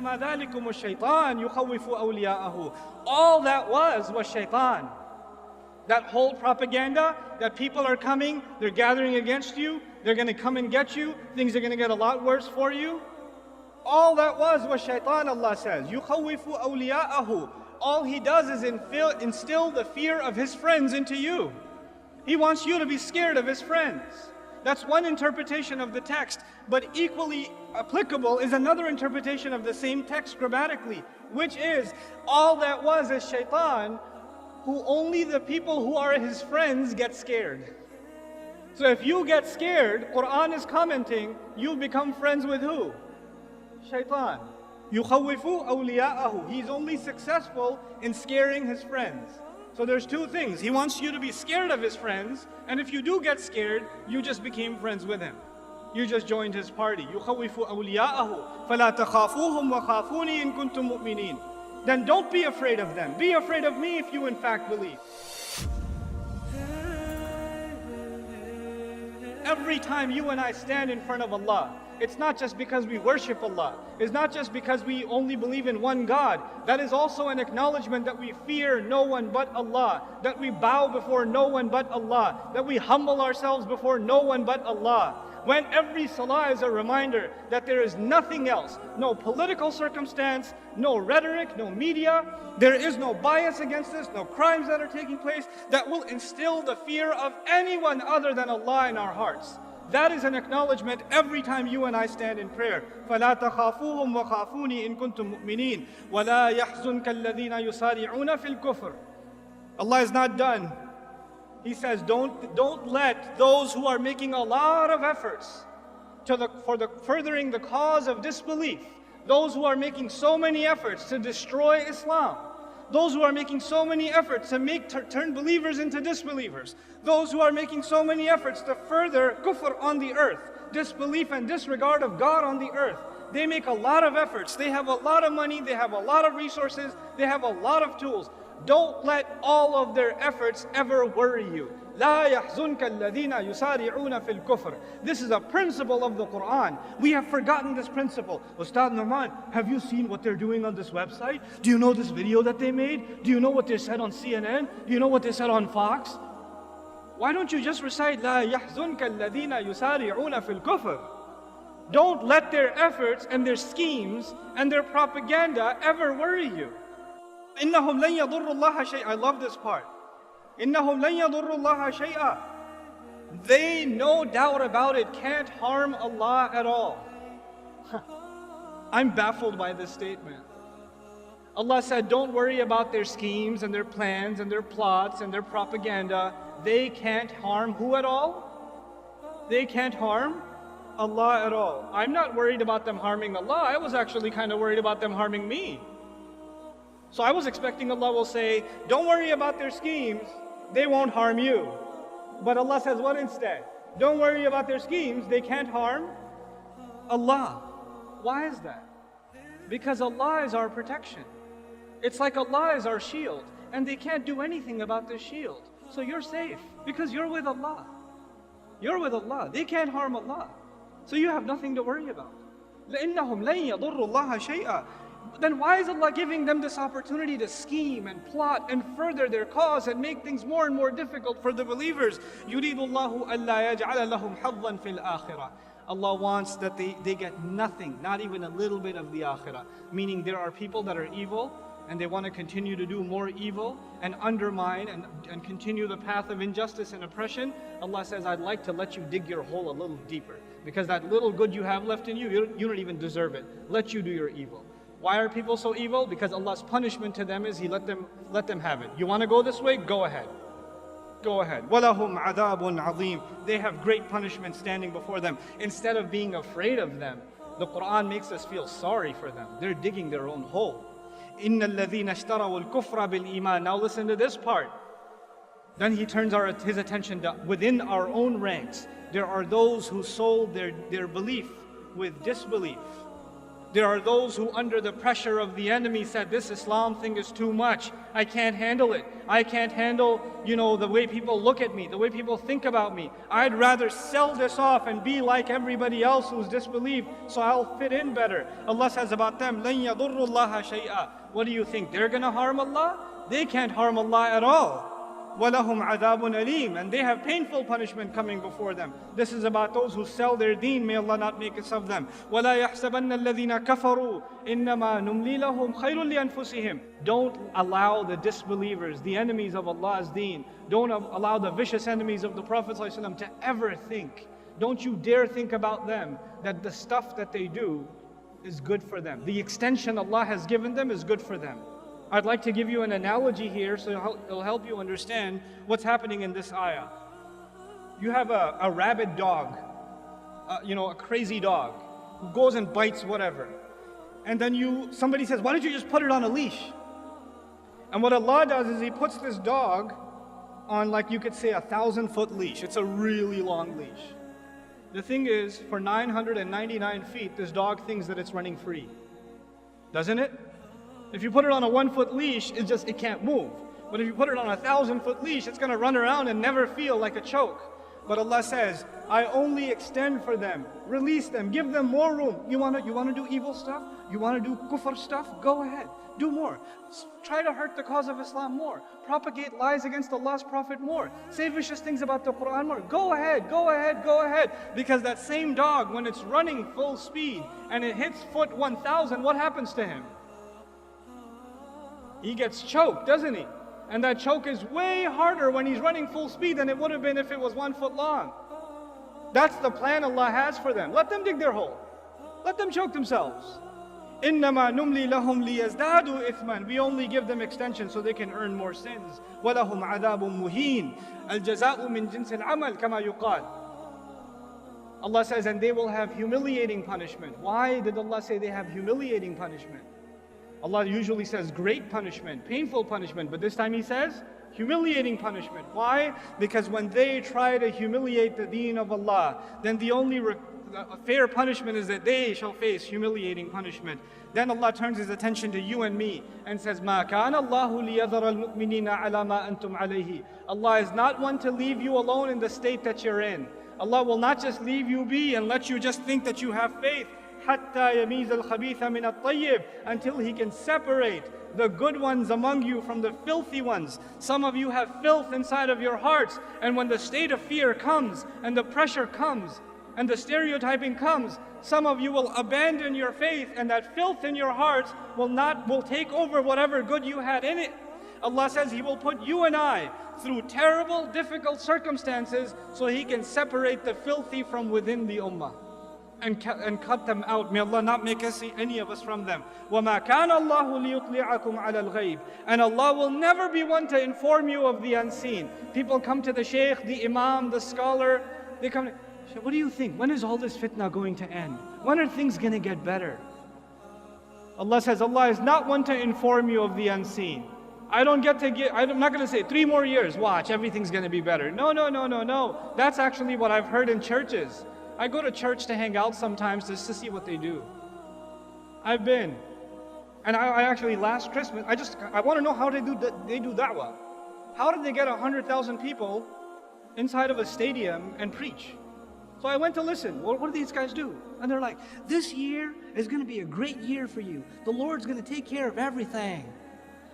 إنما ذلكم الشيطان يخوف أولياءه. All that was shaitan. That whole propaganda that people are coming, they're gathering against you, they're going to come and get you, things are going to get a lot worse for you. All that was shaitan, Allah says. يُخَوِّفُ أَوْلِيَاءَهُ. All he does is instill the fear of his friends into you. He wants you to be scared of his friends. That's one interpretation of the text, but equally applicable is another interpretation of the same text grammatically, which is all that was is shaitan, who only the people who are his friends get scared. So if you get scared, Quran is commenting, you become friends with who? Shaitan. يُخَوِّفُ أَوْلِيَاءَهُ. He's only successful in scaring his friends. So there's two things. He wants you to be scared of his friends, and if you do get scared, you just became friends with him. You just joined his party. يُخَوِّفُ أَوْلِيَاءَهُ فَلَا تَخَافُوهُمْ وَخَافُونِي إِن كُنتُم مُؤْمِنِينَ. Then don't be afraid of them. Be afraid of me if you in fact believe. Every time you and I stand in front of Allah, it's not just because we worship Allah. It's not just because we only believe in one God. That is also an acknowledgement that we fear no one but Allah, that we bow before no one but Allah, that we humble ourselves before no one but Allah. When every salah is a reminder that there is nothing else, no political circumstance, no rhetoric, no media, there is no bias against this, no crimes that are taking place, that will instill the fear of anyone other than Allah in our hearts. That is an acknowledgement every time you and I stand in prayer. فَلَا تَخَافُوهُمْ وَخَافُونِي إِن كُنتُم مُؤْمِنِينَ وَلَا يَحْزُنْكَ الَّذِينَ يُسَارِعُونَ فِي الْكُفْرِ. Allah is not done. He says, don't let those who are making a lot of efforts for furthering the cause of disbelief, those who are making so many efforts to destroy Islam, those who are making so many efforts to turn believers into disbelievers, those who are making so many efforts to further kufr on the earth, disbelief and disregard of God on the earth. They make a lot of efforts. They have a lot of money. They have a lot of resources. They have a lot of tools. Don't let all of their efforts ever worry you. لا يحزنك الذين يسارعون في الكفر. This is a principle of the Quran. We have forgotten this principle. Ustad Nouman, have you seen what they're doing on this website? Do you know this video that they made? Do you know what they said on CNN? Do you know what they said on Fox? Why don't you just recite لا يحزنك الذين يسارعون في الكفر? Don't let their efforts and their schemes and their propaganda ever worry you. إنهم لن يضروا الله شيئا. I love this part. إنهم لن يضروا الله شيئا. They, no doubt about it, can't harm Allah at all. I'm baffled by this statement. Allah said, don't worry about their schemes and their plans and their plots and their propaganda. They can't harm who at all? They can't harm Allah at all. I'm not worried about them harming Allah. I was actually kind of worried about them harming me. So I was expecting Allah will say, don't worry about their schemes, they won't harm you. But Allah says what instead? Don't worry about their schemes, they can't harm Allah. Why is that? Because Allah is our protection. It's like Allah is our shield, and they can't do anything about this shield. So you're safe, because you're with Allah. You're with Allah. They can't harm Allah. So you have nothing to worry about. لَإِنَّهُمْ لَن يَضُرُّوا اللَّهَ شَيْئًا. Then why is Allah giving them this opportunity to scheme and plot and further their cause and make things more and more difficult for the believers? يُرِيدُ اللَّهُ أَلَّا يَجْعَلَ لَهُمْ حَظًّا فِي الْآخِرَةِ. Allah wants that they get nothing, not even a little bit of the akhirah. Meaning there are people that are evil and they want to continue to do more evil and undermine and continue the path of injustice and oppression. Allah says, I'd like to let you dig your hole a little deeper, because that little good you have left in you, you don't even deserve it. Let you do your evil. Why are people so evil? Because Allah's punishment to them is He let them have it. You want to go this way? Go ahead. Go ahead. وَلَهُمْ عَذَابٌ عَظِيمٌ. They have great punishment standing before them. Instead of being afraid of them, the Quran makes us feel sorry for them. They're digging their own hole. إِنَّ الَّذِينَ اشْتَرَوُا الْكُفْرَ بِالْإِيمَانِ. Now listen to this part. Then he turns his attention to within our own ranks. There are those who sold their belief with disbelief. There are those who under the pressure of the enemy said, this Islam thing is too much. I can't handle it. I can't handle, the way people look at me, the way people think about me. I'd rather sell this off and be like everybody else who's disbelieved, so I'll fit in better. Allah says about them, لَن يَضُرُّ اللَّهَ شَيْئًا. What do you think? They're going to harm Allah? They can't harm Allah at all. وَلَهُمْ عَذَابٌ أَلِيمٌ. And they have painful punishment coming before them. This is about those who sell their deen. May Allah not make us of them. وَلَا يَحْسَبَنَّ الَّذِينَ كَفَرُوا إِنَّمَا نُمْلِي لَهُمْ خَيْرٌ لِأَنفُسِهِمْ. Don't allow the disbelievers, the enemies of Allah's deen, don't allow the vicious enemies of the Prophet ﷺ to ever think, don't you dare think about them, that the stuff that they do is good for them. The extension Allah has given them is good for them. I'd like to give you an analogy here so it'll help you understand what's happening in this ayah. You have a rabid dog, a crazy dog who goes and bites whatever. And then somebody says, why don't you just put it on a leash? And what Allah does is He puts this dog on, like you could say, 1,000-foot leash. It's a really long leash. The thing is, for 999 feet, this dog thinks that it's running free. Doesn't it? If you put it on a 1-foot leash, it can't move. But if you put it on a 1,000-foot leash, it's going to run around and never feel like a choke. But Allah says, I only extend for them, release them, give them more room. You want to do evil stuff? You want to do kufr stuff? Go ahead, do more. Try to hurt the cause of Islam more. Propagate lies against Allah's Prophet more. Say vicious things about the Quran more. Go ahead, go ahead, go ahead. Because that same dog, when it's running full speed and it hits foot 1,000, what happens to him? He gets choked, doesn't he? And that choke is way harder when he's running full speed than it would have been if it was 1 foot long. That's the plan Allah has for them. Let them dig their hole. Let them choke themselves. إِنَّمَا نُمْلِي لَهُمْ لِيَزْدَادُوا إِثْمًا. We only give them extension so they can earn more sins. وَلَهُمْ عَذَابٌ مُهِينٌ. الْجَزَاءُ مِنْ جِنْسِ الْعَمَلِ كَمَا يُقَالُ. Allah says, and they will have humiliating punishment. Why did Allah say they have humiliating punishment? Allah usually says great punishment, painful punishment, but this time He says humiliating punishment. Why? Because when they try to humiliate the deen of Allah, then the only fair punishment is that they shall face humiliating punishment. Then Allah turns His attention to you and me and says, مَا كَانَ اللَّهُ لِيَذَرَ الْمُؤْمِنِينَ عَلَى مَا أَنْتُمْ عَلَيْهِ. Allah is not one to leave you alone in the state that you're in. Allah will not just leave you be and let you just think that you have faith. حَتَّى يَمِيزَ الْخَبِيثَ مِنَ الطَّيِّبِ. Until He can separate the good ones among you from the filthy ones. Some of you have filth inside of your hearts, and when the state of fear comes, and the pressure comes, and the stereotyping comes, some of you will abandon your faith, and that filth in your hearts will take over whatever good you had in it. Allah says He will put you and I through terrible, difficult circumstances so He can separate the filthy from within the ummah. And cut them out. May Allah not make us see any of us from them. وَمَا كَانَ اللَّهُ لِيُطْلِعَكُمْ عَلَى الْغَيْبِ. And Allah will never be one to inform you of the unseen. People come to the shaykh, the imam, the scholar. They come to, what do you think? When is all this fitna going to end? When are things going to get better? Allah says, Allah is not one to inform you of the unseen. I'm not going to say 3 more years, watch, everything's going to be better. No. That's actually what I've heard in churches. I go to church to hang out sometimes just to see what they do. I've been. And I actually, last Christmas, I want to know how they do da'wah. How did they get 100,000 people inside of a stadium and preach? So I went to listen. What do these guys do? And they're like, this year is going to be a great year for you. The Lord's going to take care of everything.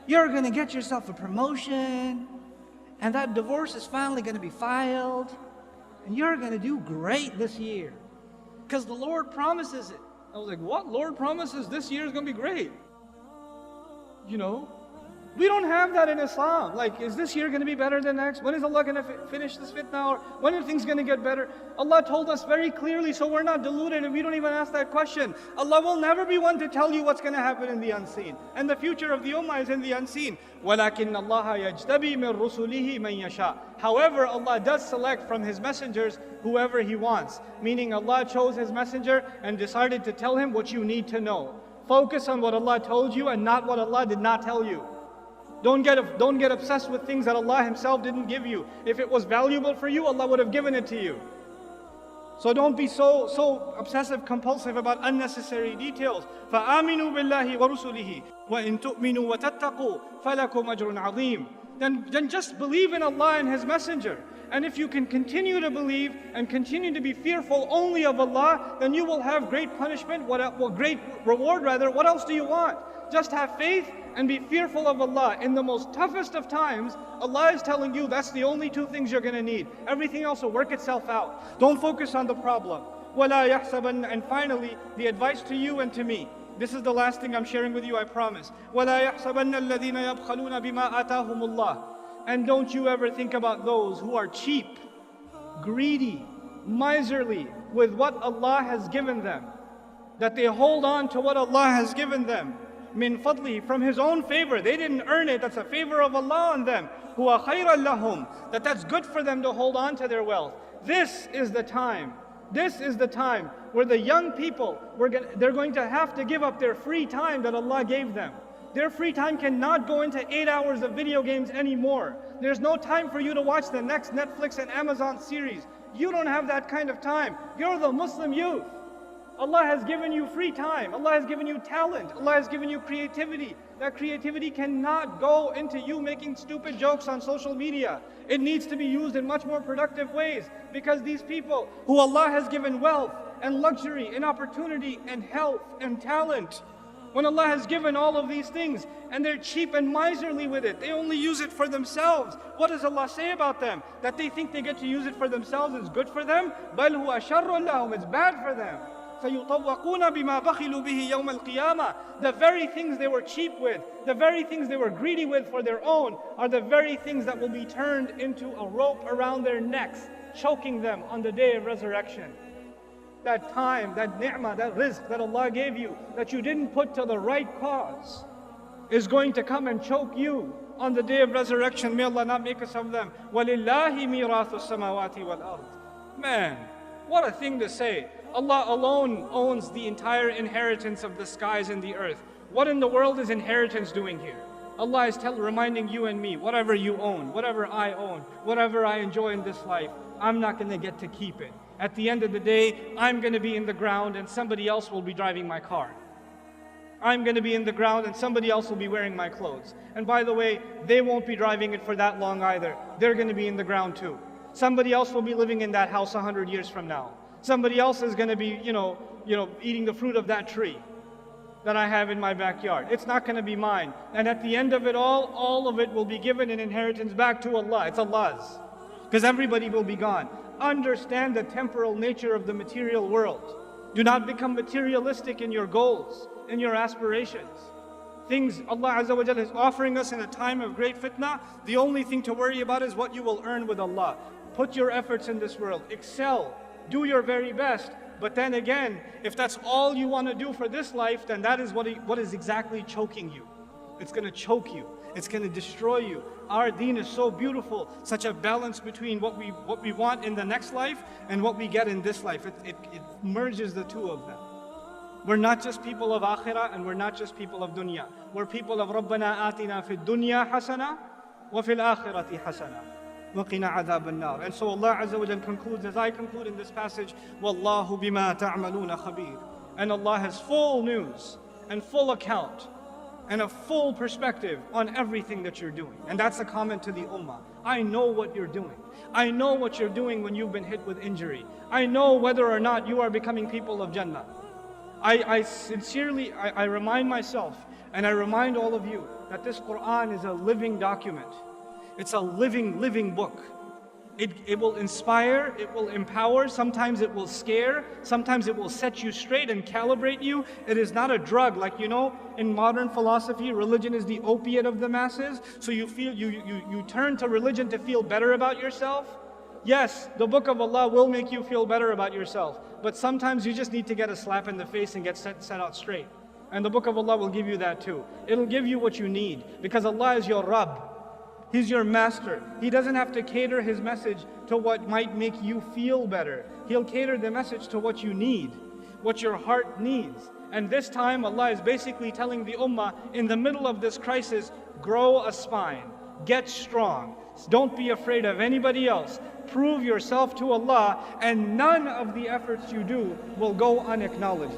You're going to get yourself a promotion. And that divorce is finally going to be filed. And you're going to do great this year. Because the Lord promises it. I was like, what? Lord promises this year is going to be great? We don't have that in Islam. Like, is this year going to be better than next? When is Allah going to finish this fitna? Or when are things going to get better? Allah told us very clearly, so we're not deluded and we don't even ask that question. Allah will never be one to tell you what's going to happen in the unseen. And the future of the ummah is in the unseen. وَلَكِنَّ اللَّهَ يَجْتَبِي مِن رُسُلِهِ مَن يَشَاءُ. However, Allah does select from His messengers whoever He wants. Meaning Allah chose His messenger and decided to tell him what you need to know. Focus on what Allah told you and not what Allah did not tell you. Don't get obsessed with things that Allah Himself didn't give you. If it was valuable for you, Allah would have given it to you. So don't be so obsessive compulsive about unnecessary details. فَآمِنُوا بِاللَّهِ وَرُسُلِهِ وَإِن تُؤْمِنُوا وَتَتَّقُوا فَلَكُمْ أَجْرٌ عَظِيمٌ. Then just believe in Allah and His Messenger. And if you can continue to believe and continue to be fearful only of Allah, then you will have great punishment, great reward rather. What else do you want? Just have faith and be fearful of Allah. In the most toughest of times, Allah is telling you that's the only two things you're going to need. Everything else will work itself out. Don't focus on the problem. وَلَا يَحْسَبَنَّ. And finally, the advice to you and to me. This is the last thing I'm sharing with you, I promise. وَلَا يَحْسَبَنَّ الَّذِينَ يَبْخَلُونَ بِمَا آتَاهُمُ اللَّهُ. And don't you ever think about those who are cheap, greedy, miserly with what Allah has given them. That they hold on to what Allah has given them. Min fadli, from His own favor. They didn't earn it, that's a favor of Allah on them. Huwa khayran lahum, that's good for them to hold on to their wealth. This is the time. This is the time where the young people, they're going to have to give up their free time that Allah gave them. Their free time cannot go into 8 hours of video games anymore. There's no time for you to watch the next Netflix and Amazon series. You don't have that kind of time. You're the Muslim youth. Allah has given you free time. Allah has given you talent. Allah has given you creativity. That creativity cannot go into you making stupid jokes on social media. It needs to be used in much more productive ways, because these people who Allah has given wealth and luxury and opportunity and health and talent, when Allah has given all of these things and they're cheap and miserly with it, they only use it for themselves. What does Allah say about them? That they think they get to use it for themselves is good for them? بَلْ هُوَ شَرٌّ لَهُمْ. It's bad for them. فَيُطَوَّقُونَ بِمَا بَخِلُوا بِهِ يَوْمَ الْقِيَامَةِ. The very things they were cheap with, the very things they were greedy with for their own, are the very things that will be turned into a rope around their necks, choking them on the day of resurrection. That time, that ni'mah, that rizq that Allah gave you, that you didn't put to the right cause, is going to come and choke you on the day of resurrection. May Allah not make us of them. وَلِلَّهِ مِيرَاثُ السَّمَاوَاتِ وَالْأَرْضِ. Man, what a thing to say. Allah alone owns the entire inheritance of the skies and the earth. What in the world is inheritance doing here? Allah is reminding you and me, whatever you own, whatever I own, whatever I enjoy in this life, I'm not going to get to keep it. At the end of the day, I'm going to be in the ground and somebody else will be driving my car. I'm going to be in the ground and somebody else will be wearing my clothes. And by the way, they won't be driving it for that long either. They're going to be in the ground too. Somebody else will be living in that house 100 years from now. Somebody else is going to be, eating the fruit of that tree that I have in my backyard. It's not going to be mine. And at the end of it all of it will be given in inheritance back to Allah. It's Allah's. Because everybody will be gone. Understand the temporal nature of the material world. Do not become materialistic in your goals, in your aspirations. Things Allah Azza wa Jalla is offering us in a time of great fitna, the only thing to worry about is what you will earn with Allah. Put your efforts in this world. Excel. Do your very best. But then again, if that's all you want to do for this life, then that is what is exactly choking you. It's going to choke you. It's going to destroy you. Our deen is so beautiful, such a balance between what we want in the next life and what we get in this life. It merges the two of them. We're not just people of akhirah and we're not just people of dunya. We're people of Rabbana atina fid dunya hasana wa fil akhirati hasana. وَقِنَا عَذَابَ النَّارِ. And so Allah Azza wa Jalla concludes, as I conclude in this passage, وَاللَّهُ بِمَا تَعْمَلُونَ خَبِيرٌ. And Allah has full news and full account and a full perspective on everything that you're doing. And that's a comment to the ummah. I know what you're doing. I know what you're doing when you've been hit with injury. I know whether or not you are becoming people of Jannah. I sincerely remind myself and I remind all of you that this Quran is a living document. It's a living book. It will inspire, it will empower, sometimes it will scare, sometimes it will set you straight and calibrate you. It is not a drug, like in modern philosophy, religion is the opiate of the masses. So you turn to religion to feel better about yourself. Yes, the book of Allah will make you feel better about yourself, but sometimes you just need to get a slap in the face and get set out straight. And the book of Allah will give you that too. It'll give you what you need, because Allah is your Rabb. He's your master. He doesn't have to cater His message to what might make you feel better. He'll cater the message to what you need, what your heart needs. And this time Allah is basically telling the ummah, in the middle of this crisis, grow a spine, get strong, Don't be afraid of anybody else. Prove yourself to Allah, and none of the efforts you do will go unacknowledged.